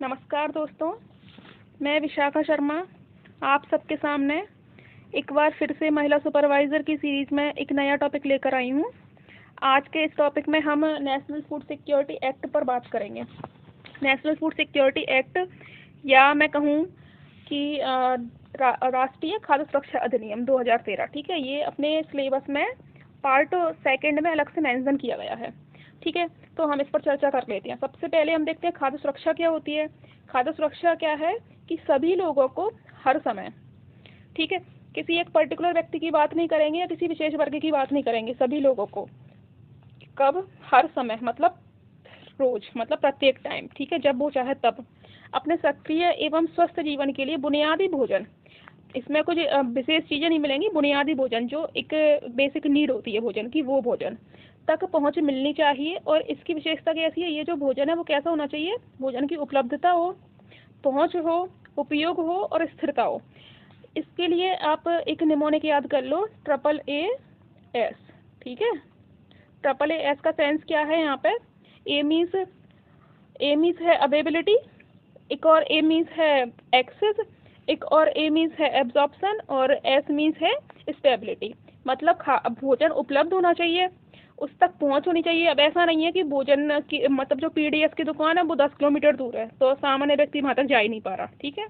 नमस्कार दोस्तों, मैं विशाखा शर्मा आप सबके सामने एक बार फिर से महिला सुपरवाइज़र की सीरीज़ में एक नया टॉपिक लेकर आई हूँ। आज के इस टॉपिक में हम नेशनल फूड सिक्योरिटी एक्ट पर बात करेंगे। नेशनल फूड सिक्योरिटी एक्ट, या मैं कहूँ कि राष्ट्रीय खाद्य सुरक्षा अधिनियम 2013, ठीक है। ये अपने सिलेबस में पार्ट सेकंड में अलग से मेंशन किया गया है, ठीक है। तो हम इस पर चर्चा कर लेते हैं। सबसे पहले हम देखते हैं खाद्य सुरक्षा क्या होती है। खाद्य सुरक्षा क्या है कि सभी लोगों को हर समय, ठीक है, किसी एक पर्टिकुलर व्यक्ति की बात नहीं करेंगे या किसी विशेष वर्ग की बात नहीं करेंगे, सभी लोगों को कब, हर समय, मतलब रोज, मतलब प्रत्येक टाइम, ठीक है, जब वो चाहे तब, अपने सक्रिय एवं स्वस्थ जीवन के लिए बुनियादी भोजन, इसमें कुछ विशेष चीज़ें नहीं मिलेंगी, बुनियादी भोजन जो एक बेसिक नीड होती है भोजन की, वो भोजन तक पहुंच मिलनी चाहिए। और इसकी विशेषता कैसी है, ये जो भोजन है वो कैसा होना चाहिए, भोजन की उपलब्धता हो, पहुंच हो, उपयोग हो और स्थिरता हो। इसके लिए आप एक निमोनिक याद कर लो, AAAS, ठीक है। AAAS का सेंस क्या है यहाँ पे, ए मीन्स है अवेलेबिलिटी, एक और ए मीन्स है एक्सेस, एक और ए मीन्स है एब्जॉर्प्शन, और एस मीन्स है स्टेबिलिटी। मतलब भोजन उपलब्ध होना चाहिए, उस तक पहुंच होनी चाहिए। अब ऐसा नहीं है कि भोजन की, मतलब जो PDS की दुकान है वो 10 किलोमीटर दूर है तो सामान्य व्यक्ति वहाँ तक जा ही नहीं पा रहा, ठीक है।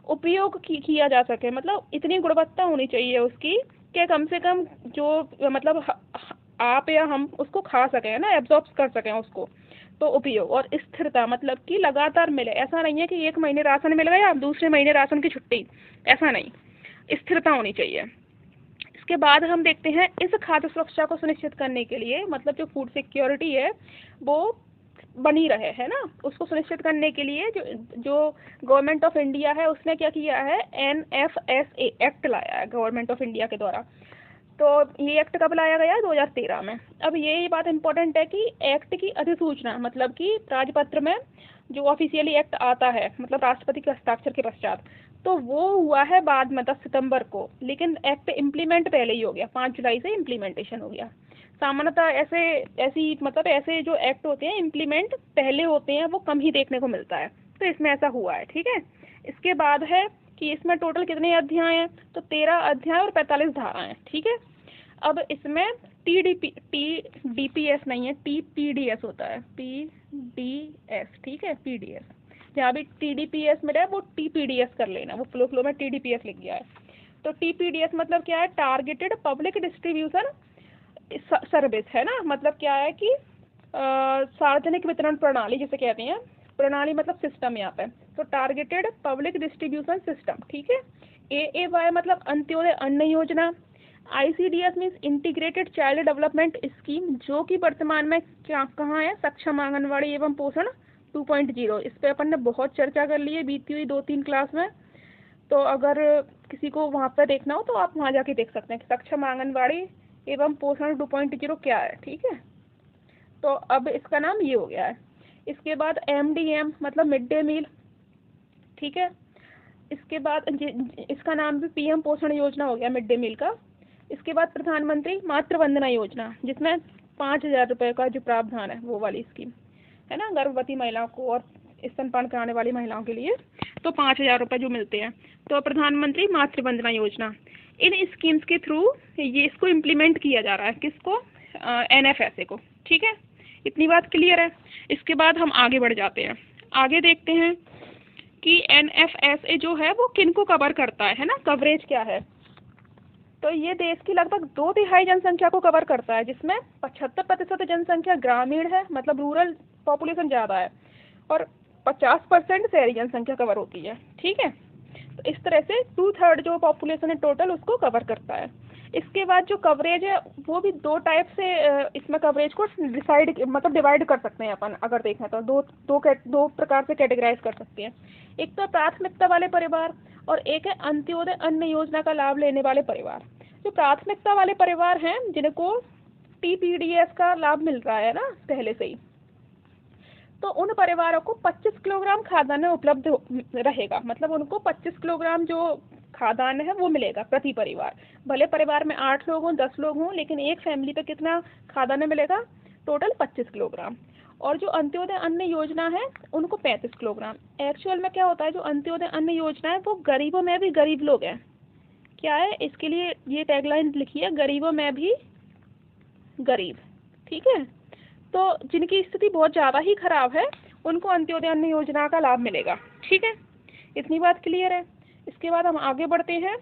उपयोग किया जा सके, मतलब इतनी गुणवत्ता होनी चाहिए उसकी कि कम से कम जो मतलब आप या हम उसको खा सकें ना, एब्जॉर्ब कर सकें उसको। तो उपयोग और स्थिरता, मतलब कि लगातार मिले। ऐसा नहीं है कि एक महीने राशन मिल गया दूसरे महीने राशन की छुट्टी, ऐसा नहीं, स्थिरता होनी चाहिए। इसके बाद हम देखते हैं इस खाद्य सुरक्षा को सुनिश्चित करने के लिए, मतलब जो फूड सिक्योरिटी है वो बनी रहे, है ना, उसको सुनिश्चित करने के लिए जो गवर्नमेंट ऑफ इंडिया है उसने क्या किया है, NFSA एक्ट लाया है गवर्नमेंट ऑफ इंडिया के द्वारा। तो ये एक्ट कब लाया गया, 2013 में। अब ये बात इम्पोर्टेंट है कि एक्ट की अधिसूचना, मतलब कि राजपत्र में जो ऑफिशियली एक्ट आता है, मतलब राष्ट्रपति के हस्ताक्षर के पश्चात, तो वो हुआ है बाद में 10 सितंबर को, लेकिन एक्ट इम्प्लीमेंट पहले ही हो गया, 5 जुलाई से इम्प्लीमेंटेशन हो गया। सामान्यतः ऐसे जो एक्ट होते हैं इम्प्लीमेंट पहले होते हैं, वो कम ही देखने को मिलता है, तो इसमें ऐसा हुआ है, ठीक है। इसके बाद है कि इसमें टोटल कितने अध्याय हैं, तो 13 अध्याय और 45 धाराएं, ठीक है। अब इसमें TDPS नहीं है, TPDS होता है, PDS, ठीक है, PDS। जहाँ भी TDPS मिला है वो TPDS कर लेना, वो फ्लो में TDPS लिख गया है। तो TPDS मतलब क्या है, टारगेटेड पब्लिक डिस्ट्रीब्यूशन सर्विस, है ना। मतलब क्या है कि सार्वजनिक वितरण प्रणाली जिसे कहते हैं, प्रणाली मतलब सिस्टम यहाँ पे, तो टारगेटेड पब्लिक डिस्ट्रीब्यूशन सिस्टम, ठीक है। AAY मतलब अंत्योदय अन्न योजना। ICDS means integrated child development scheme, जो कि वर्तमान में कहाँ है, सक्षम आंगनवाड़ी एवं पोषण 2.0। इस पे अपन ने बहुत चर्चा कर ली है बीती हुई 2-3 क्लास में। तो अगर किसी को वहाँ पर देखना हो तो आप वहाँ जाके देख सकते हैं कि सक्षम आंगनवाड़ी एवं पोषण 2.0 क्या है, ठीक है। तो अब इसका नाम ये हो गया है। इसके बाद MDM मतलब मिड डे मील, ठीक है। इसके बाद इसका नाम भी PM पोषण योजना हो गया, मिड डे मील का। इसके बाद प्रधानमंत्री मातृ वंदना योजना, जिसमें 5,000 रुपये का जो प्रावधान है, वो वाली स्कीम है ना, गर्भवती महिलाओं को और स्तनपान कराने वाली महिलाओं के लिए, तो 5,000 रुपये जो मिलते हैं। तो प्रधानमंत्री मातृ वंदना योजना, इन स्कीम्स के थ्रू ये इसको इम्प्लीमेंट किया जा रहा है, किसको, NFSA को, ठीक है। इतनी बात क्लियर है। इसके बाद हम आगे बढ़ जाते हैं, आगे देखते हैं कि NFSA जो है वो किन को कवर करता है ना, कवरेज क्या है। तो ये देश की लगभग 2/3 जनसंख्या को कवर करता है, जिसमें 75% जनसंख्या ग्रामीण है, मतलब रूरल पॉपुलेशन ज़्यादा है, और 50% शहरी जनसंख्या कवर होती है, ठीक है। तो इस तरह से 2/3 जो पॉपुलेशन है टोटल उसको कवर करता है। इसके बाद जो कवरेज है वो भी 2 टाइप से इसमें कवरेज को डिवाइड कर सकते हैं अपन, अगर देखें तो दो प्रकार से कैटेगराइज कर सकते हैं। एक तो प्राथमिकता वाले परिवार और एक है अंत्योदय अन्न योजना का लाभ लेने वाले परिवार। जो प्राथमिकता वाले परिवार हैं जिनको TPDS का लाभ मिल रहा है ना पहले से ही, तो उन परिवारों को 25 किलोग्राम खाद्यान्न उपलब्ध रहेगा, मतलब उनको 25 किलोग्राम जो खाद्यान्न है वो मिलेगा प्रति परिवार। भले परिवार में 8 लोग हों, 10 लोग हों, लेकिन एक फैमिली पे कितना खाद्यान्न मिलेगा, टोटल 25 किलोग्राम। और जो अंत्योदय अन्न योजना है उनको 35 किलोग्राम। एक्चुअल में क्या होता है, जो अंत्योदय अन्न योजना है वो गरीबों में भी गरीब लोग हैं। क्या है, इसके लिए ये टैगलाइन लिखी है, गरीबों में भी गरीब। ठीक है, तो जिनकी स्थिति बहुत ज़्यादा ही खराब है उनको अंत्योदय अन्न योजना का लाभ मिलेगा। ठीक है, इतनी बात क्लियर है। इसके बाद हम आगे बढ़ते हैं।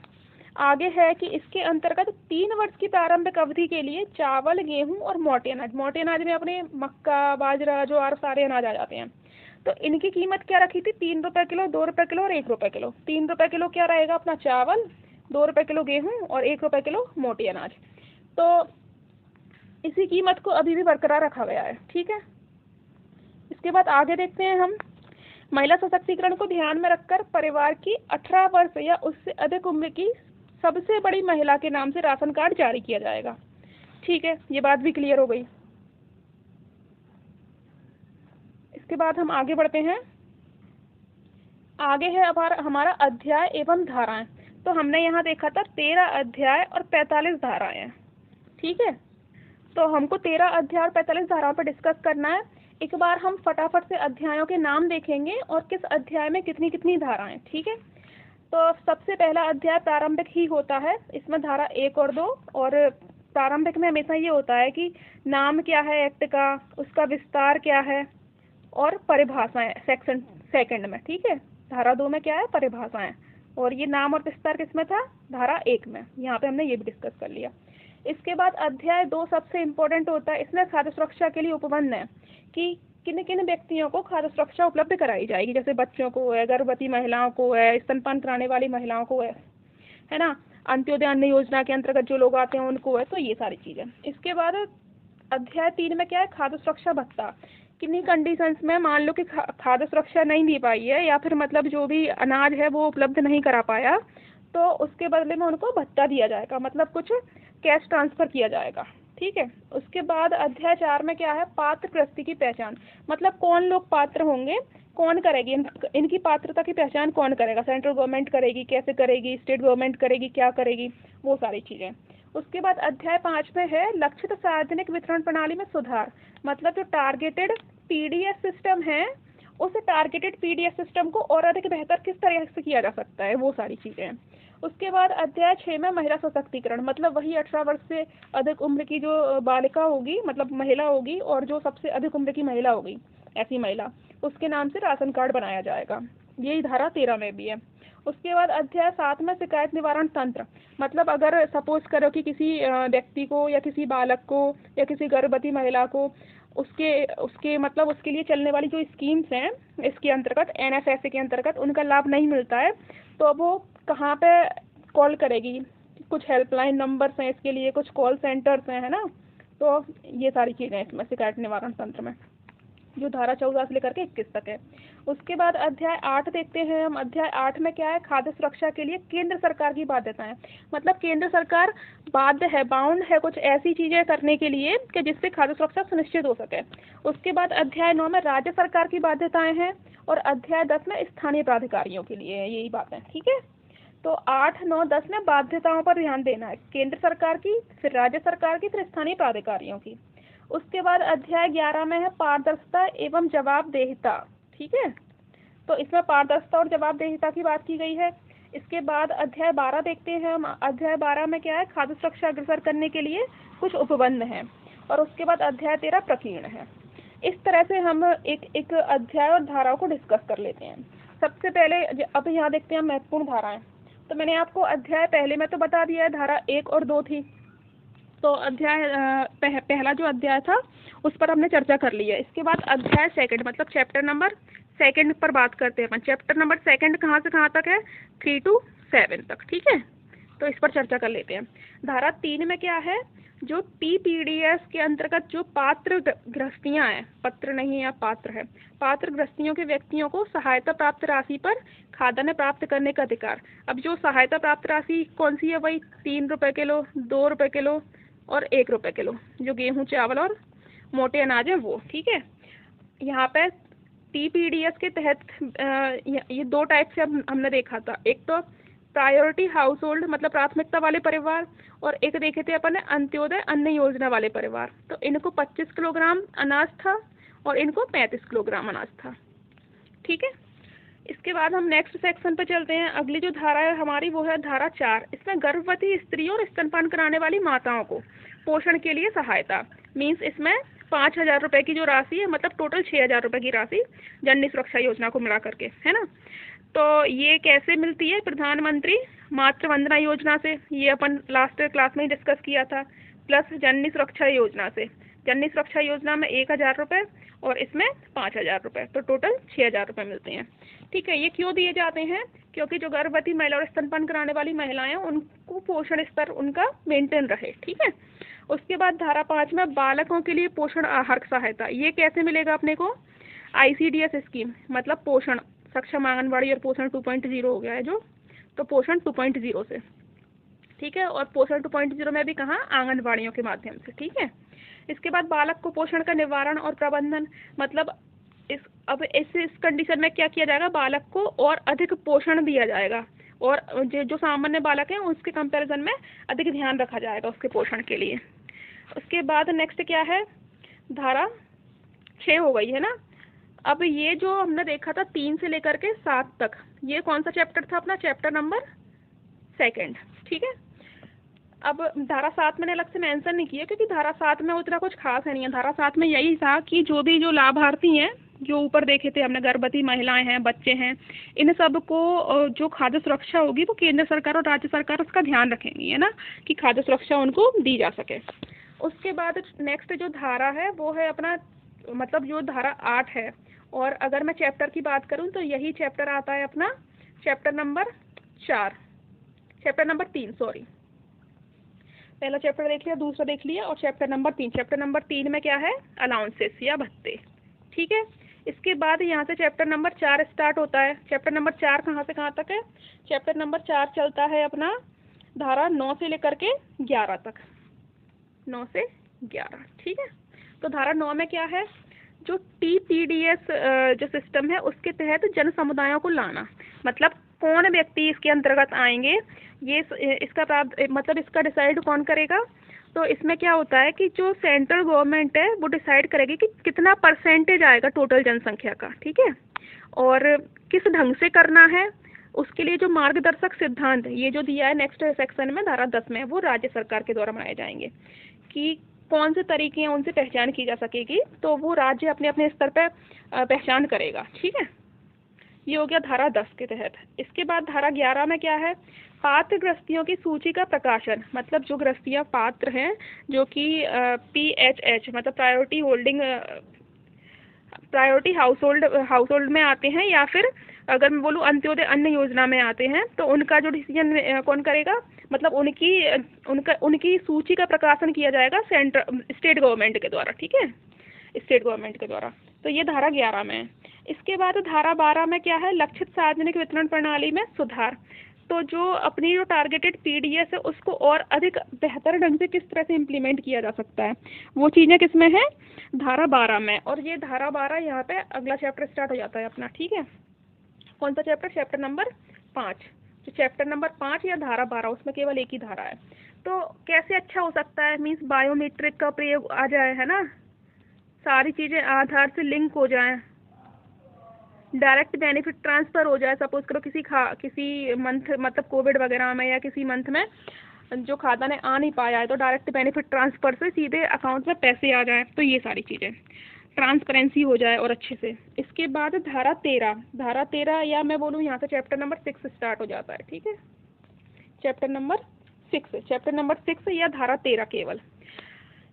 आगे है कि इसके अंतर्गत 3 वर्ष की प्रारंभिक अवधि के लिए चावल, गेहूं और मोटे अनाज में अपने मक्का, बाजरा, ज्वार सारे अनाज आ जाते हैं। तो इनकी कीमत क्या रखी थी, 3 रुपये किलो, 2 रुपये किलो और 1 रुपये किलो। 3 रुपये किलो क्या रहेगा अपना चावल, 2 रुपये किलो गेहूं और 1 रुपये किलो मोटे अनाज। तो इसी कीमत को अभी भी बरकरार रखा गया है। ठीक है, इसके बाद आगे देखते हैं हम। महिला सशक्तिकरण को ध्यान में रखकर परिवार की 18 वर्ष या उससे अधिक उम्र की सबसे बड़ी महिला के नाम से राशन कार्ड जारी किया जाएगा। ठीक है, ये बात भी क्लियर हो गई। इसके बाद हम आगे बढ़ते हैं। आगे है हमारा अध्याय एवं धाराएं। तो हमने यहाँ देखा था 13 अध्याय और 45 धाराएं हैं। ठीक है, तो हमको 13 अध्याय और 45 धाराओं पर डिस्कस करना है। एक बार हम फटाफट से अध्यायों के नाम देखेंगे और किस अध्याय में कितनी कितनी धाराएं। ठीक है, तो सबसे पहला अध्याय प्रारंभिक ही होता है। इसमें धारा 1 और 2, और प्रारंभिक में हमेशा ये होता है कि नाम क्या है एक्ट का, उसका विस्तार क्या है और परिभाषाएं सेक्शन सेकंड में। ठीक है, धारा 2 में क्या है, परिभाषाएं, और ये नाम और विस्तार किसमें था, धारा 1 में। यहाँ पे हमने ये भी डिस्कस कर लिया। इसके बाद अध्याय 2 सबसे इम्पोर्टेंट होता है। इसमें खाद्य सुरक्षा के लिए उपबंध है कि किन किन व्यक्तियों को खाद्य सुरक्षा उपलब्ध कराई जाएगी, जैसे बच्चों को है, गर्भवती महिलाओं को है, स्तनपान कराने वाली महिलाओं को है ना, अंत्योदय अन्न योजना के अंतर्गत जो लोग आते हैं उनको है। तो ये सारी चीजें। इसके बाद अध्याय 3 में क्या है, खाद्य सुरक्षा भत्ता। किन्हीं कंडीशंस में मान लो कि खाद्य सुरक्षा नहीं दी पाई है, या फिर मतलब जो भी अनाज है वो उपलब्ध नहीं करा पाया, तो उसके बदले में उनको भत्ता दिया जाएगा, मतलब कुछ कैश ट्रांसफर किया जाएगा। ठीक है, उसके बाद अध्याय 4 में क्या है, पात्र गृहस्थी की पहचान। मतलब कौन लोग पात्र होंगे, कौन करेगी इनकी पात्रता की पहचान, कौन करेगा, सेंट्रल गवर्नमेंट करेगी, कैसे करेगी, स्टेट गवर्नमेंट करेगी, क्या करेगी, वो सारी चीजें। उसके बाद अध्याय 5 में है लक्षित सार्वजनिक वितरण प्रणाली में सुधार। मतलब जो टारगेटेड पीडीएस सिस्टम है, उस टारगेटेड पीडीएस सिस्टम को और अधिक बेहतर किस तरह से किया जा सकता है, वो सारी चीजें। उसके बाद अध्याय 6 में महिला सशक्तिकरण। मतलब वही 18 वर्ष से अधिक उम्र की जो बालिका होगी, मतलब महिला होगी, और जो सबसे अधिक उम्र की महिला होगी, ऐसी महिला, उसके नाम से राशन कार्ड बनाया जाएगा। यही धारा 13 में भी है। उसके बाद अध्याय 7 में शिकायत निवारण तंत्र। मतलब अगर सपोज करो कि किसी व्यक्ति को या किसी बालक को या किसी गर्भवती महिला को उसके मतलब उसके लिए चलने वाली जो स्कीम्स हैं इसके अंतर्गत, NFSA के अंतर्गत, उनका लाभ नहीं मिलता है, तो वो कहाँ पे कॉल करेगी। कुछ हेल्पलाइन नंबर्स हैं इसके लिए, कुछ कॉल सेंटर्स हैं, है ना। तो ये सारी चीज़ें इसमें शिकायत निवारण तंत्र में, जो धारा 14 से लेकर के 21 तक है। उसके बाद अध्याय 8 देखते हैं हम। अध्याय 8 में क्या है, खाद्य सुरक्षा के लिए केंद्र सरकार की बाध्यताएं। मतलब केंद्र सरकार बाध्य है, बाउंड है कुछ ऐसी चीजें करने के लिए कि जिससे खाद्य सुरक्षा सुनिश्चित हो सके। उसके बाद अध्याय 9 में राज्य सरकार की बाध्यताएं हैं, और अध्याय 10 में स्थानीय प्राधिकारियों के लिए है, यही बात है। ठीक है, तो 8, 9, 10 में बाध्यताओं पर ध्यान देना है, केंद्र सरकार की, फिर राज्य सरकार की, फिर स्थानीय प्राधिकारियों की। उसके बाद अध्याय 11 में है पारदर्शिता एवं जवाबदेहिता। ठीक है, तो इसमें पारदर्शिता और जवाबदेहिता की बात की गई है। इसके बाद अध्याय 12 देखते हैं हम। अध्याय 12 में क्या है, खाद्य सुरक्षा अग्रसर करने के लिए कुछ उपबंध हैं, और उसके बाद अध्याय 13 प्रकीर्ण है। इस तरह से हम एक एक अध्याय और धाराओं को डिस्कस कर लेते हैं। सबसे पहले अब यहाँ देखते हैं महत्वपूर्ण धाराएं। तो मैंने आपको अध्याय पहले में तो बता दिया है, धारा 1 और 2 थी। तो अध्याय पहला जो अध्याय था उस पर हमने चर्चा कर ली है। इसके बाद अध्याय सेकंड, मतलब चैप्टर नंबर 2 पर बात करते हैं अपन। चैप्टर नंबर 2 कहाँ से कहाँ तक है, 3 to 7 तक। ठीक है, तो इस पर चर्चा कर लेते हैं। धारा 3 में क्या है, जो TPDS के अंतर्गत जो पात्र गृहस्थियाँ हैं, पत्र नहीं है, पात्र है, पात्र गृहस्थियों के व्यक्तियों को सहायता प्राप्त राशि पर खाद्यान्न प्राप्त करने का अधिकार। अब जो सहायता प्राप्त राशि कौन सी है, वही 3 रुपये किलो, 2 रुपये किलो और 1 रुपये किलो, जो गेहूं, चावल और मोटे अनाज है वो। ठीक है, यहाँ पे TPDS के तहत ये 2 टाइप से हमने देखा था। एक तो प्रायोरिटी हाउस होल्ड, मतलब प्राथमिकता वाले परिवार, और एक देखे थे अपन अंत्योदय अन्न योजना वाले परिवार। तो इनको 25 किलोग्राम अनाज था और इनको 35 किलोग्राम अनाज था। ठीक है, इसके बाद हम नेक्स्ट सेक्शन पे चलते हैं। अगली जो धारा है हमारी वो है धारा 4। इसमें गर्भवती स्त्रियों और स्तनपान कराने वाली माताओं को पोषण के लिए सहायता, मीन्स इसमें 5,000 रुपये की जो राशि है, मतलब टोटल 6,000 रुपये की राशि जननी सुरक्षा योजना को मिला करके, है ना। तो ये कैसे मिलती है? प्रधानमंत्री मातृ वंदना योजना से, ये अपन लास्ट क्लास में ही डिस्कस किया था, प्लस जननी सुरक्षा योजना से। जननी सुरक्षा योजना में 1,000 रुपये और इसमें 5,000 रुपये, तो टोटल 6,000 रुपये मिलते हैं। ठीक है, ये क्यों दिए जाते हैं? क्योंकि जो गर्भवती महिला और स्तनपान कराने वाली महिलाएं उनको पोषण स्तर उनका मेंटेन रहे। ठीक है, उसके बाद धारा 5 में बालकों के लिए पोषण आहार सहायता, ये कैसे मिलेगा अपने को? ICDS स्कीम, मतलब पोषण सक्षम आंगनबाड़ी और पोषण 2.0 हो गया है जो, तो पोषण 2.0 से। ठीक है, और पोषण 2.0 में भी कहाँ? आंगनबाड़ियों के माध्यम से। ठीक है, इसके बाद बालक को पोषण का निवारण और प्रबंधन, मतलब इस कंडीशन में क्या किया जाएगा? बालक को और अधिक पोषण दिया जाएगा और जो सामान्य बालक हैं उसके कंपैरिजन में अधिक ध्यान रखा जाएगा उसके पोषण के लिए। उसके बाद नेक्स्ट क्या है? धारा 6 हो गई है ना। अब ये जो हमने देखा था 3 से लेकर के 7 तक, ये कौन सा चैप्टर था अपना? Chapter number 2। ठीक है, अब धारा 7 मैंने अलग से मेंशन नहीं किया क्योंकि धारा 7 में उतना कुछ खास है नहीं है। धारा 7 में यही था कि जो लाभार्थी हैं, जो ऊपर देखे थे हमने, गर्भवती महिलाएं हैं, बच्चे हैं, इन सब को जो खाद्य सुरक्षा होगी वो केंद्र सरकार और राज्य सरकार उसका ध्यान रखेंगी, है ना, कि खाद्य सुरक्षा उनको दी जा सके। उसके बाद नेक्स्ट जो धारा है वो है अपना, मतलब जो धारा 8 है, और अगर मैं चैप्टर की बात करूं तो यही चैप्टर आता है अपना चैप्टर नंबर 3, सॉरी, पहला चैप्टर देख लिया, दूसरा देख लिया, और चैप्टर नंबर 3। चैप्टर नंबर 3 में क्या है? अलाउंसेस या भत्ते। ठीक है, इसके बाद यहाँ से चैप्टर नंबर 4 स्टार्ट होता है। चैप्टर नंबर 4 कहाँ से कहाँ तक है? चैप्टर नंबर 4 चलता है अपना धारा 9 से लेकर के 11 तक, 9 से 11। ठीक है, तो धारा 9 में क्या है? जो TPDS जो सिस्टम है उसके तहत जन समुदायों को लाना, मतलब कौन व्यक्ति इसके अंतर्गत आएंगे, ये इसका मतलब इसका डिसाइड कौन करेगा? तो इसमें क्या होता है कि जो सेंट्रल गवर्नमेंट है वो डिसाइड करेगी कि कितना परसेंटेज आएगा टोटल जनसंख्या का। ठीक है, और किस ढंग से करना है उसके लिए जो मार्गदर्शक सिद्धांत ये जो दिया है नेक्स्ट सेक्शन में धारा 10 में, वो राज्य सरकार के द्वारा बनाए जाएंगे कि कौन से तरीके हैं उनसे पहचान की जा सकेगी, तो वो राज्य अपने अपने स्तर पर पहचान करेगा। ठीक है, ये हो गया धारा 10 के तहत। इसके बाद धारा 11 में क्या है? पात्र गृहस्थियों की सूची का प्रकाशन, मतलब जो गृहस्थियाँ पात्र हैं जो कि PHH मतलब प्रायोरिटी हाउसहोल्ड में आते हैं, या फिर अगर मैं बोलूँ अंत्योदय अन्न योजना में आते हैं, तो उनका जो डिसीजन कौन करेगा? मतलब उनकी सूची का प्रकाशन किया जाएगा स्टेट गवर्नमेंट के द्वारा। ठीक है, स्टेट गवर्नमेंट के द्वारा। तो ये धारा 11 में है। इसके बाद धारा 12 में क्या है? लक्षित सार्वजनिक वितरण प्रणाली में सुधार, तो जो अपनी जो टारगेटेड PDS है उसको और अधिक बेहतर ढंग से किस तरह से इम्प्लीमेंट किया जा सकता है, वो चीज़ें किस में है? धारा 12 में। और ये धारा 12 यहाँ पे अगला चैप्टर स्टार्ट हो जाता है अपना। ठीक है, कौन सा चैप्टर? Chapter number 5। जो चैप्टर नंबर 5 या धारा 12 उसमें केवल एक ही धारा है। तो कैसे अच्छा हो सकता है? मीन्स बायोमेट्रिक का प्रयोग आ जाए, है ना, सारी चीज़ें आधार से लिंक हो जाएं, डायरेक्ट बेनिफिट ट्रांसफ़र हो जाए। सपोज करो किसी मंथ मतलब कोविड वगैरह में या किसी मंथ में जो खाता ने आ नहीं पाया है, तो डायरेक्ट बेनिफिट ट्रांसफ़र से सीधे अकाउंट में पैसे आ जाए, तो ये सारी चीज़ें ट्रांसपेरेंसी हो जाए और अच्छे से। इसके बाद धारा 13 या मैं बोलूँ यहाँ से चैप्टर नंबर 6 स्टार्ट हो जाता है। ठीक है, चैप्टर नंबर 6 या धारा 13 केवल।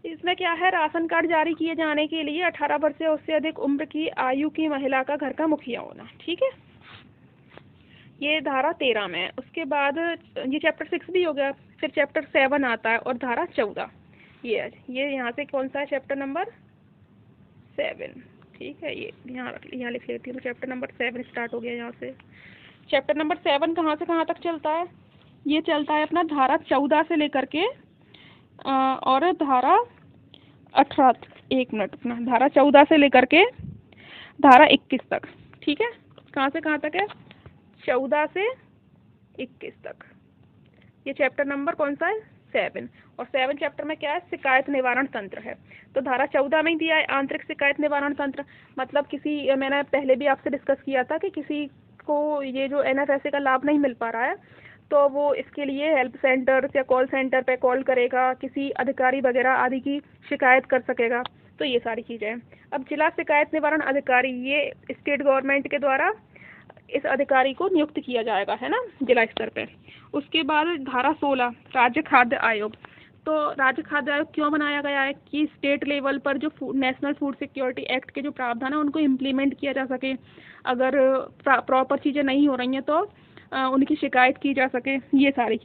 इसमें क्या है? राशन कार्ड जारी किए जाने के लिए 18 वर्ष से उससे अधिक उम्र की आयु की महिला का घर का मुखिया होना। ठीक है, ये धारा 13 में है। उसके बाद ये चैप्टर 6 भी हो गया। फिर चैप्टर 7 आता है और धारा 14 ये यहाँ से कौन सा है? Chapter number 7। ठीक है, ये यहाँ लिख लेती हूँ। चैप्टर नंबर 7 स्टार्ट हो गया यहाँ से। चैप्टर नंबर 7 कहाँ से कहाँ तक चलता है? ये चलता है अपना धारा 14 से लेकर के और धारा 18, एक मिनट अपना, धारा 14 से लेकर के धारा 21 तक। ठीक है, कहाँ से कहाँ तक है? 14 से 21 तक। ये चैप्टर नंबर कौन सा है? 7। और 7 चैप्टर में क्या है, शिकायत निवारण तंत्र है। तो धारा 14 में ही दिया है आंतरिक शिकायत निवारण तंत्र, मतलब किसी, मैंने पहले भी आपसे डिस्कस किया था कि किसी को ये जो NFSA का लाभ नहीं मिल पा रहा है तो वो इसके लिए हेल्प सेंटर या कॉल सेंटर पे कॉल करेगा, किसी अधिकारी वगैरह आदि की शिकायत कर सकेगा। तो ये सारी चीज़ें हैं। अब जिला शिकायत निवारण अधिकारी, ये स्टेट गवर्नमेंट के द्वारा इस अधिकारी को नियुक्त किया जाएगा, है ना, जिला स्तर पे। उसके बाद धारा 16 राज्य खाद्य आयोग। तो राज्य खाद्य आयोग क्यों बनाया गया है कि स्टेट लेवल पर जो नेशनल फूड सिक्योरिटी एक्ट के जो प्रावधान है उनको इम्प्लीमेंट किया जा सके, अगर प्रॉपर चीज़ें नहीं हो रही हैं तो उनकी शिकायत की जा सके। ये सारी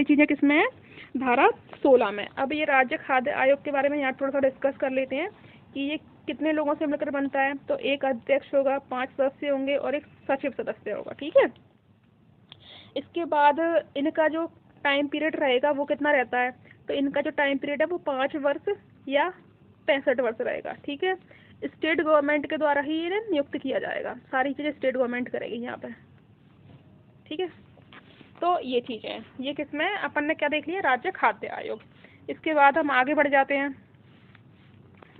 चीज़ें किस में है, धारा 16 में। अब ये राज्य खाद्य आयोग के बारे में यहाँ थोड़ा सा डिस्कस कर लेते हैं कि ये कितने लोगों से मिलकर बनता है। तो एक अध्यक्ष होगा, 5 सदस्य होंगे और एक सचिव सदस्य होगा, ठीक है। इसके बाद इनका जो टाइम पीरियड रहेगा वो कितना रहता है, तो इनका जो टाइम पीरियड है वो 5 वर्ष या 65 वर्ष रहेगा, ठीक है। स्टेट गवर्नमेंट के द्वारा ही इन्हें नियुक्त किया जाएगा, सारी चीज़ें स्टेट गवर्नमेंट करेगी यहाँ पे, ठीक है। तो ये चीज़ें हैं, ये किसमें अपन ने क्या देख लिया, राज्य खाद्य आयोग। इसके बाद हम आगे बढ़ जाते हैं।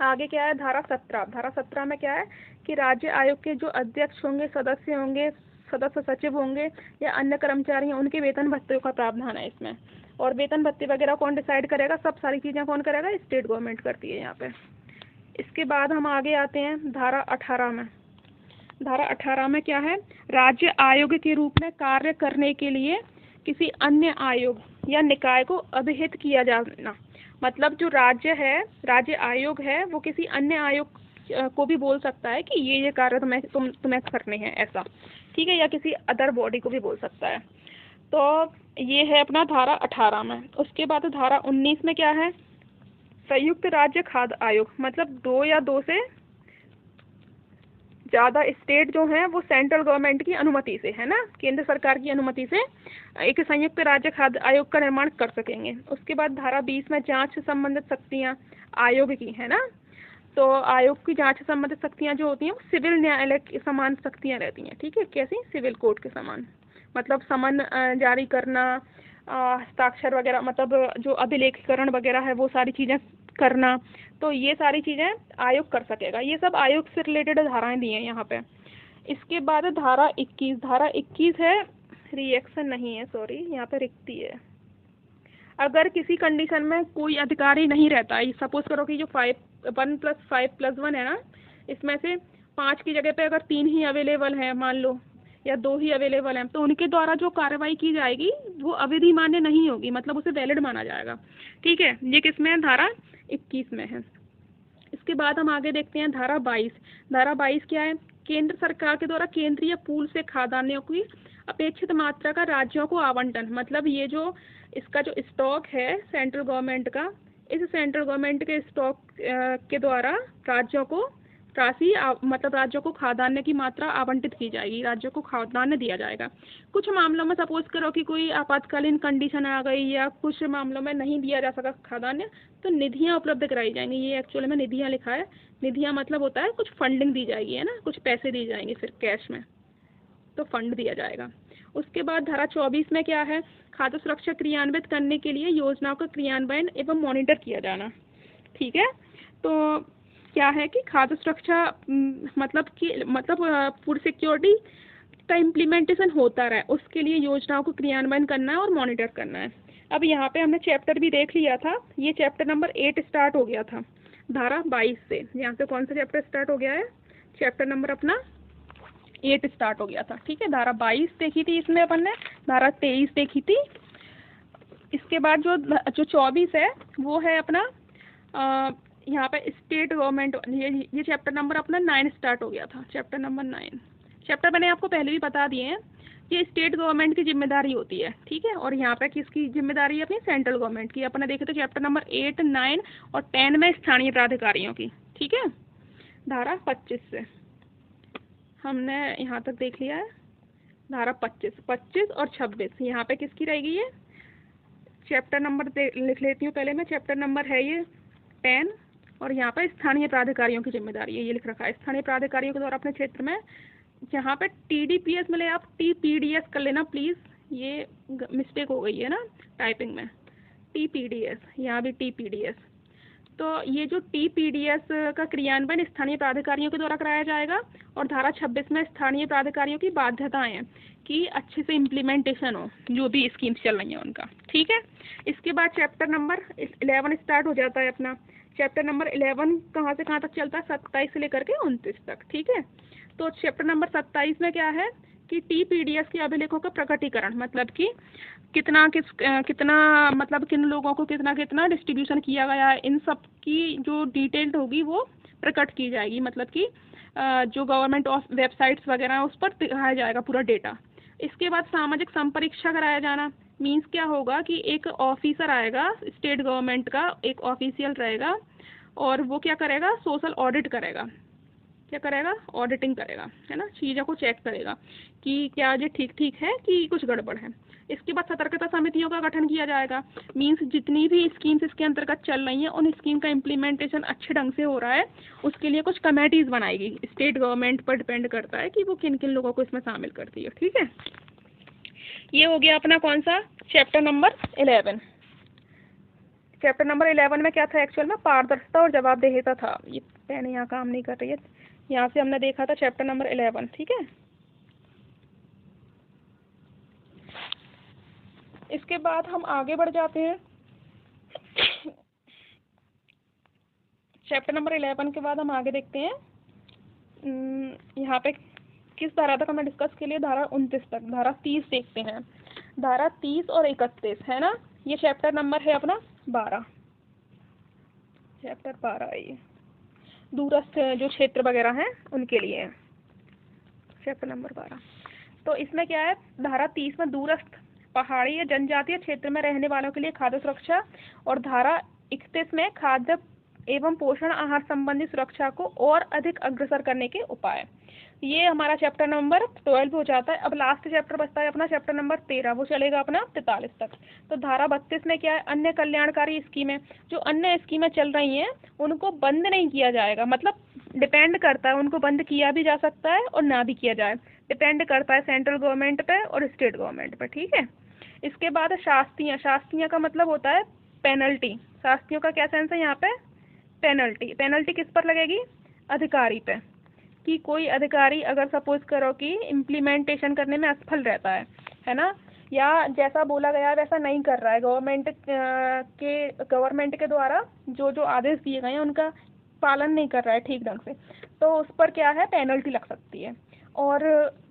आगे क्या है, धारा 17। धारा 17 में क्या है कि राज्य आयोग के जो अध्यक्ष होंगे, सदस्य होंगे, सदस्य सचिव होंगे या अन्य कर्मचारी हैं, उनके वेतन भत्ते का प्रावधान है इसमें। और वेतन भत्ते वगैरह कौन डिसाइड करेगा, सब सारी चीज़ें कौन करेगा, स्टेट गवर्नमेंट करती है यहाँ पे। इसके बाद हम आगे आते हैं धारा 18 में। धारा 18 में क्या है, राज्य आयोग के रूप में कार्य करने के लिए किसी अन्य आयोग या निकाय को अभिहित किया जाना। मतलब जो राज्य आयोग है वो किसी अन्य आयोग को भी बोल सकता है कि ये कार्य तुम्हें करने हैं, ऐसा, ठीक है, या किसी अदर बॉडी को भी बोल सकता है। तो ये है अपना धारा 18 में। उसके बाद धारा 19 में क्या है, संयुक्त राज्य खाद्य आयोग, मतलब 2 या 2 से ज़्यादा स्टेट जो हैं वो सेंट्रल गवर्नमेंट की अनुमति से, है ना, केंद्र सरकार की अनुमति से एक संयुक्त राज्य खाद्य आयोग का निर्माण कर सकेंगे। उसके बाद धारा 20 में जांच से संबंधित शक्तियां आयोग की, है ना। तो आयोग की जांच से संबंधित शक्तियां जो होती हैं वो सिविल न्यायालय के समान शक्तियां रहती हैं, ठीक है। कैसी, सिविल कोर्ट के समान, मतलब समन जारी करना, हस्ताक्षर वगैरह, मतलब जो अभिलेखीकरण वगैरह है वो सारी चीज़ें करना। तो ये सारी चीज़ें आयोग कर सकेगा। ये सब आयोग से रिलेटेड धाराएं दी हैं यहाँ पे। इसके बाद धारा 21। धारा 21 है, रिएक्शन नहीं है, सॉरी, यहाँ पे रिक्ति है। अगर किसी कंडीशन में कोई अधिकारी नहीं रहता, सपोज करो कि जो 1 + 5 + 1 है ना, इसमें से 5 की जगह पे अगर 3 ही अवेलेबल हैं मान लो, या 2 ही अवेलेबल हैं, तो उनके द्वारा जो कार्रवाई की जाएगी वो अविधि मान्य नहीं होगी, मतलब उसे वैलिड माना जाएगा, ठीक है। ये किसमें है, धारा 21 में है। इसके बाद हम आगे देखते हैं धारा 22। धारा 22 क्या है, केंद्र सरकार के द्वारा केंद्रीय पूल से खाद्यान्नों की अपेक्षित मात्रा का राज्यों को आवंटन। मतलब ये जो इसका जो स्टॉक है सेंट्रल गवर्नमेंट का, इस सेंट्रल गवर्नमेंट के स्टॉक के द्वारा राज्यों को राशि, मतलब राज्यों को खाद्यान्न की मात्रा आवंटित की जाएगी, राज्यों को खाद्यान्न दिया जाएगा। कुछ मामलों में सपोज करो कि कोई आपातकालीन कंडीशन आ गई या कुछ मामलों में नहीं दिया जा सका खाद्यान्न, तो निधियां उपलब्ध कराई जाएंगी। ये एक्चुअली में निधियां लिखा है, निधियां मतलब होता है कुछ फंडिंग दी जाएगी, है ना, कुछ पैसे दिए जाएंगे फिर कैश में, तो फंड दिया जाएगा। उसके बाद धारा 24 में क्या है, खाद्य सुरक्षा क्रियान्वित करने के लिए योजनाओं का क्रियान्वयन एवं मॉनिटर किया जाना, ठीक है। तो क्या है कि खाद्य सुरक्षा मतलब फूड सिक्योरिटी का इम्प्लीमेंटेशन होता रहे, उसके लिए योजनाओं को क्रियान्वयन करना है और मॉनिटर करना है। अब यहाँ पे हमने चैप्टर भी देख लिया था, ये चैप्टर नंबर 8 स्टार्ट हो गया था धारा 22 से। यहाँ से कौन सा चैप्टर स्टार्ट हो गया है, चैप्टर नंबर अपना 8 स्टार्ट हो गया था, ठीक है। धारा 22 देखी थी इसमें अपन ने, धारा 23 देखी थी। इसके बाद जो 24 है वो है अपना यहाँ पे स्टेट गवर्नमेंट, ये चैप्टर नंबर अपना 9 स्टार्ट हो गया था, चैप्टर नंबर 9। चैप्टर मैंने आपको पहले भी बता दिए हैं, ये स्टेट गवर्नमेंट की जिम्मेदारी होती है, ठीक है। और यहाँ पे किसकी जिम्मेदारी है, अपनी सेंट्रल गवर्नमेंट की। अपने देखे तो चैप्टर नंबर 8, 9 और 10 में स्थानीय प्राधिकारियों की, ठीक है। धारा 25 से हमने यहाँ तक देख लिया है। धारा 25 और 26 यहाँ पे किसकी रहेगी, ये चैप्टर नंबर लिख लेती हूँ पहले मैं। चैप्टर नंबर है ये 10 और यहाँ पर स्थानीय प्राधिकारियों की जिम्मेदारी है, ये लिख रखा है, स्थानीय प्राधिकारियों के द्वारा अपने क्षेत्र में। यहाँ पे TDPS मिले, आप TPDS कर लेना प्लीज़, ये मिस्टेक हो गई है ना टाइपिंग में, TPDS, यहाँ भी TPDS। तो ये जो TPDS का क्रियान्वयन स्थानीय प्राधिकारियों के द्वारा कराया जाएगा और धारा 26 में स्थानीय प्राधिकारियों की बाध्यताएं हैं कि अच्छे से इम्प्लीमेंटेशन हो जो भी स्कीम्स चल रही हैं उनका, ठीक है। इसके बाद चैप्टर नंबर 11 स्टार्ट हो जाता है अपना। चैप्टर नंबर 11 कहाँ से कहाँ तक चलता है? 27 से लेकर के 29 तक, ठीक है। तो चैप्टर नंबर 27 में क्या है कि TPDS के अभिलेखों का प्रकटीकरण, मतलब कि कितना मतलब किन लोगों को कितना कितना डिस्ट्रीब्यूशन किया गया है, इन सब की जो डिटेल होगी वो प्रकट की जाएगी। मतलब कि जो गवर्नमेंट ऑफ वेबसाइट्स वगैरह है उस पर दिखाया जाएगा पूरा डेटा। इसके बाद सामाजिक संपरीक्षा कराया जाना, मीन्स क्या होगा कि एक ऑफिसर आएगा स्टेट गवर्नमेंट का, एक ऑफिशियल रहेगा और वो क्या करेगा? सोशल ऑडिट करेगा। क्या करेगा? ऑडिटिंग करेगा, है ना, चीज़ों को चेक करेगा कि क्या ये ठीक ठीक है कि कुछ गड़बड़ है। इसके बाद सतर्कता समितियों का गठन किया जाएगा, मीन्स जितनी भी स्कीम्स इसके अंतर्गत चल रही हैं उन स्कीम का इम्प्लीमेंटेशन अच्छे ढंग से हो रहा है, उसके लिए कुछ कमेटीज़ बनाएगी। स्टेट गवर्नमेंट पर डिपेंड करता है कि वो किन किन लोगों को इसमें शामिल करती है, ठीक है। ये हो गया अपना कौन सा? Chapter number 11। चैप्टर नंबर 11 में क्या था एक्चुअल में? पारदर्शिता और जवाबदेहिता था। ये पेन यहाँ काम नहीं कर रही है, यहाँ से हमने देखा था चैप्टर नंबर 11, ठीक है। इसके बाद हम आगे बढ़ जाते हैं। चैप्टर नंबर 11 के बाद हम आगे देखते हैं यहाँ पे किस धारा तक हमें डिस्कस के लिए? धारा 29 तक। धारा 30 देखते हैं। धारा 30 और 31 है ना, ये चैप्टर नंबर है अपना 12। चैप्टर 12 है ये, दूरस्थ जो क्षेत्र वगैरह हैं उनके लिए है चैप्टर नंबर 12। तो इसमें क्या है? धारा 30 में दूरस्थ पहाड़ी या जनजातीय क्षेत्र में रहने वालों के लिए खाद्य सुरक्षा, और धारा 31 में खाद्य एवं पोषण आहार संबंधी सुरक्षा को और अधिक अग्रसर करने के उपाय। ये हमारा चैप्टर नंबर 12 हो जाता है। अब लास्ट चैप्टर बचता है अपना चैप्टर नंबर 13, वो चलेगा अपना 43 तक। तो धारा 32 में क्या है? अन्य कल्याणकारी स्कीमें। जो अन्य स्कीमें चल रही हैं उनको बंद नहीं किया जाएगा, मतलब डिपेंड करता है, उनको बंद किया भी जा सकता है और ना भी किया जाए, डिपेंड करता है सेंट्रल गवर्नमेंट पे और स्टेट गवर्नमेंट पे, ठीक है। इसके बाद शास्तियाँ। शास्तियाँ का मतलब होता है पेनल्टी। शास्तियों का क्या सेंस है यहाँ पे? पेनल्टी। पेनल्टी किस पर लगेगी? अधिकारी पे। कि कोई अधिकारी अगर सपोज करो कि इम्प्लीमेंटेशन करने में असफल रहता है ना, या जैसा बोला गया है वैसा नहीं कर रहा है, गवर्नमेंट के द्वारा जो जो आदेश दिए गए हैं उनका पालन नहीं कर रहा है ठीक ढंग से, तो उस पर क्या है? पेनल्टी लग सकती है। और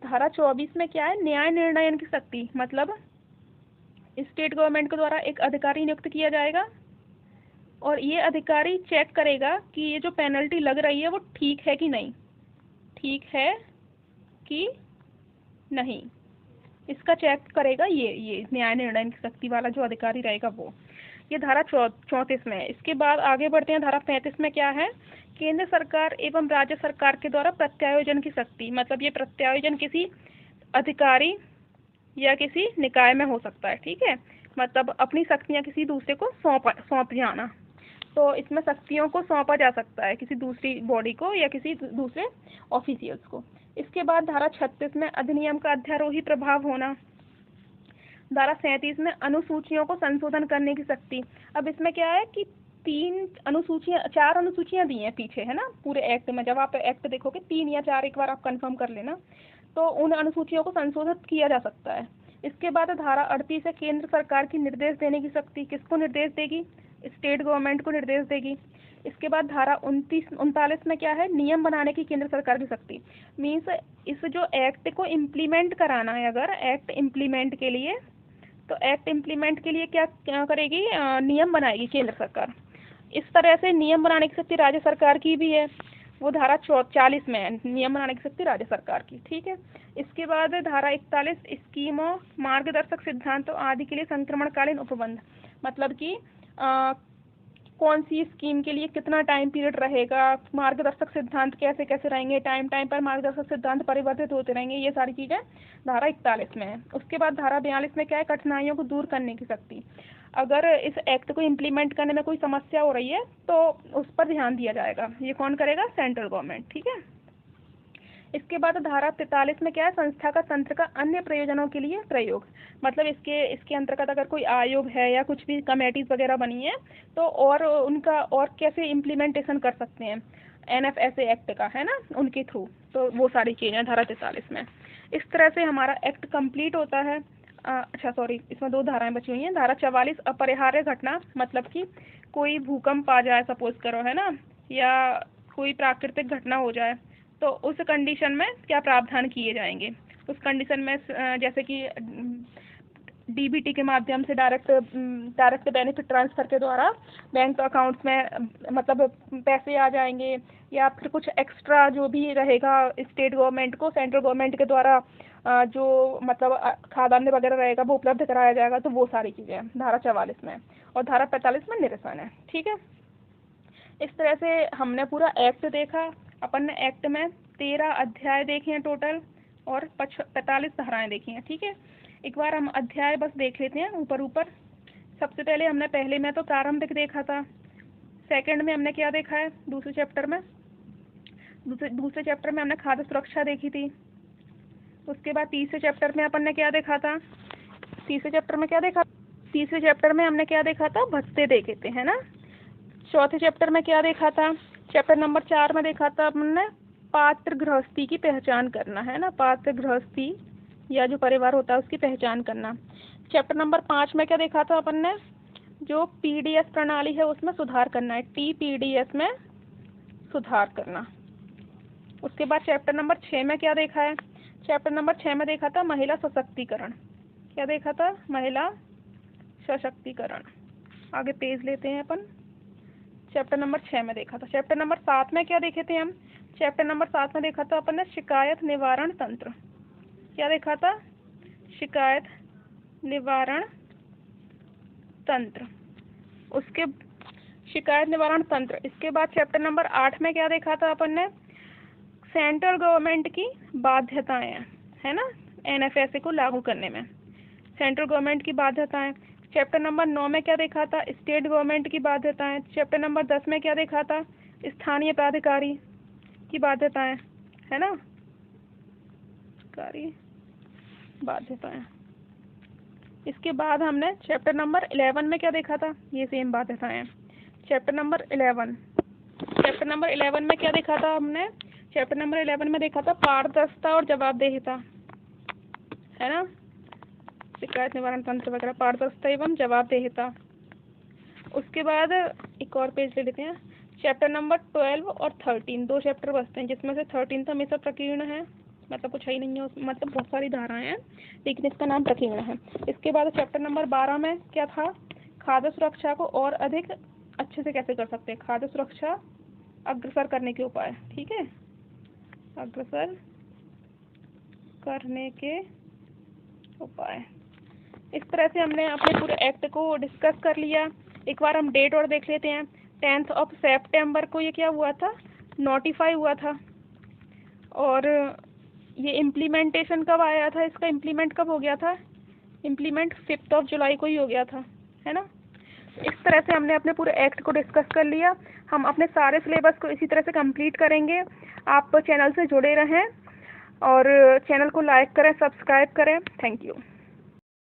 धारा 24 में क्या है? न्याय निर्णयन की शक्ति, मतलब स्टेट गवर्नमेंट के द्वारा एक अधिकारी नियुक्त किया जाएगा और ये अधिकारी चेक करेगा कि ये जो पेनल्टी लग रही है वो ठीक है कि नहीं, ठीक है कि नहीं, इसका चेक करेगा ये न्याय निर्णय की शक्ति वाला जो अधिकारी रहेगा वो। ये धारा 34 में है। इसके बाद आगे बढ़ते हैं। धारा 35 में क्या है? केंद्र सरकार एवं राज्य सरकार के द्वारा प्रत्यायोजन की शक्ति, मतलब ये प्रत्यायोजन किसी अधिकारी या किसी निकाय में हो सकता है, ठीक है, मतलब अपनी शक्तियाँ किसी दूसरे को सौंप जाना। तो इसमें शक्तियों को सौंपा जा सकता है किसी दूसरी बॉडी को या किसी दूसरे ऑफिशियल्स को। इसके बाद धारा 36 में अधिनियम का अध्यारोही प्रभाव होना। धारा 37 में अनुसूचियों को संशोधन करने की शक्ति। अब इसमें क्या है कि 4 अनुसूचियां दी हैं पीछे, है ना, पूरे एक्ट में। जब आप एक्ट देखोगे 3 या 4 एक बार आप कंफर्म कर लेना, तो उन अनुसूचियों को संशोधित किया जा सकता है। इसके बाद धारा 38 है केंद्र सरकार की निर्देश देने की शक्ति। किसको निर्देश देगी? स्टेट गवर्नमेंट को निर्देश देगी। इसके बाद धारा 39 में क्या है? नियम बनाने की केंद्र सरकार की शक्ति। मीन्स इस जो एक्ट को इम्प्लीमेंट कराना है, अगर एक्ट इम्प्लीमेंट के लिए, तो एक्ट इम्प्लीमेंट के लिए क्या करेगी? नियम बनाएगी केंद्र सरकार। इस तरह से नियम बनाने की शक्ति राज्य सरकार की भी है, वो धारा 40 में है, नियम बनाने की शक्ति राज्य सरकार की, ठीक है। इसके बाद धारा 41 स्कीमों, मार्गदर्शक सिद्धांतों आदि के लिए संक्रमणकालीन उपबंध, मतलब कि कौन सी स्कीम के लिए कितना टाइम पीरियड रहेगा, मार्गदर्शक सिद्धांत कैसे कैसे रहेंगे, टाइम टाइम पर मार्गदर्शक सिद्धांत परिवर्तित होते रहेंगे, ये सारी चीज़ें धारा 41 में है। उसके बाद धारा 42 में क्या है? कठिनाइयों को दूर करने की शक्ति। अगर इस एक्ट को इम्प्लीमेंट करने में कोई समस्या हो रही है तो उस पर ध्यान दिया जाएगा। ये कौन करेगा? सेंट्रल गवर्नमेंट, ठीक है। इसके बाद धारा 43 में क्या है, संस्था का तंत्र का अन्य प्रयोजनों के लिए प्रयोग। मतलब इसके अंतर्गत अगर कोई आयोग है या कुछ भी कमेटीज वगैरह बनी है तो और उनका और कैसे इम्प्लीमेंटेशन कर सकते हैं NFSA एक्ट का, है ना, उनके थ्रू, तो वो सारी चीज़ें धारा 43 में। इस तरह से हमारा एक्ट कंप्लीट होता है। अच्छा सॉरी, इसमें 2 धाराएं बची हुई हैं। धारा 44 अपरिहार्य घटना, मतलब कि कोई भूकंप आ जाए सपोज करो, है ना, या कोई प्राकृतिक घटना हो जाए तो उस कंडीशन में क्या प्रावधान किए जाएंगे। उस कंडीशन में जैसे कि DBT के माध्यम से डायरेक्ट बेनिफिट ट्रांसफ़र के द्वारा बैंक अकाउंट्स में मतलब पैसे आ जाएंगे, या फिर कुछ एक्स्ट्रा जो भी रहेगा स्टेट गवर्नमेंट को सेंट्रल गवर्नमेंट के द्वारा जो मतलब खाद्यान्न वगैरह रहेगा वो उपलब्ध कराया जाएगा। तो वो सारी चीज़ें हैं धारा 44 में, और धारा 45 में निरसन है। ठीक है, इस तरह से हमने पूरा एक्ट देखा। अपन ने एक्ट में 13 अध्याय देखे हैं टोटल, और 45 धाराएं देखी हैं। ठीक है, एक बार हम अध्याय बस देख लेते हैं ऊपर ऊपर। सबसे पहले हमने पहले में तो प्रारंभिक देखा था। सेकंड में हमने क्या देखा है, दूसरे चैप्टर में हमने खाद्य सुरक्षा देखी थी। उसके बाद तीसरे चैप्टर में अपन ने क्या देखा था, तीसरे चैप्टर में हमने क्या देखा था, भत्ते देखे थे, है ना। चौथे चैप्टर में क्या देखा था, चैप्टर नंबर 4 में देखा था हमने पात्र गृहस्थी की पहचान करना, है ना, पात्र गृहस्थी या जो परिवार होता है उसकी पहचान करना। चैप्टर नंबर 5 में क्या देखा था अपन ने, जो PDS प्रणाली है उसमें सुधार करना है, TPDS में सुधार करना। उसके बाद चैप्टर नंबर 6 में क्या देखा है, चैप्टर नंबर 6 में देखा था महिला सशक्तिकरण। क्या देखा था, महिला सशक्तिकरण। आगे पेज लेते हैं अपन। चैप्टर नंबर 6 में देखा था। चैप्टर नंबर 7 में क्या देखे थे हम, चैप्टर नंबर 7 में देखा था अपन ने शिकायत निवारण तंत्र। क्या देखा था, शिकायत निवारण तंत्र। उसके शिकायत निवारण तंत्र। इसके बाद चैप्टर नंबर 8 में क्या देखा था अपन ने, सेंट्रल गवर्नमेंट की बाध्यताएं, है ना, NFSA को लागू करने में सेंट्रल गवर्नमेंट की बाध्यताएं। चैप्टर नंबर 9 में क्या देखा था, स्टेट गवर्नमेंट की बाध्यताएं। चैप्टर नंबर 10 में क्या देखा था, स्थानीय प्राधिकारी की बाध्यताएं, है ना, कार्य बाध्यताएं। इसके बाद हमने चैप्टर नंबर 11 में क्या देखा था, ये सेम बाध्यताएं। चैप्टर नंबर 11 में क्या देखा था हमने, चैप्टर नंबर 11 में देखा था पारदर्शिता और जवाबदेहिता, है ना, शिकायत निवारण तंत्र वगैरह, पारदर्शिता एवं जवाबदेहिता। उसके बाद एक और पेज ले लेते हैं। चैप्टर नंबर 12 और 13, 2 चैप्टर बचते हैं, जिसमें से 13 तो हमेशा प्रकीर्ण है, मतलब कुछ है ही नहीं है उसमें, मतलब बहुत सारी धाराएं हैं लेकिन इसका नाम प्रकीर्ण है। इसके बाद चैप्टर नंबर 12 में क्या था, खाद्य सुरक्षा को और अधिक अच्छे से कैसे कर सकते हैं, खाद्य सुरक्षा अग्रसर करने के उपाय। ठीक है, अग्रसर करने के उपाय। इस तरह से हमने अपने पूरे एक्ट को डिस्कस कर लिया। एक बार हम डेट और देख लेते हैं। 10 सितंबर को ये क्या हुआ था, नोटिफाई हुआ था, और ये इम्प्लीमेंटेशन कब आया था, इसका इम्प्लीमेंट कब हो गया था, इम्प्लीमेंट 5 जुलाई को ही हो गया था, है ना। इस तरह से हमने अपने पूरे एक्ट को डिस्कस कर लिया। हम अपने सारे सिलेबस को इसी तरह से कंप्लीट करेंगे। आप चैनल से जुड़े रहें और चैनल को लाइक करें, सब्सक्राइब करें। Thank you.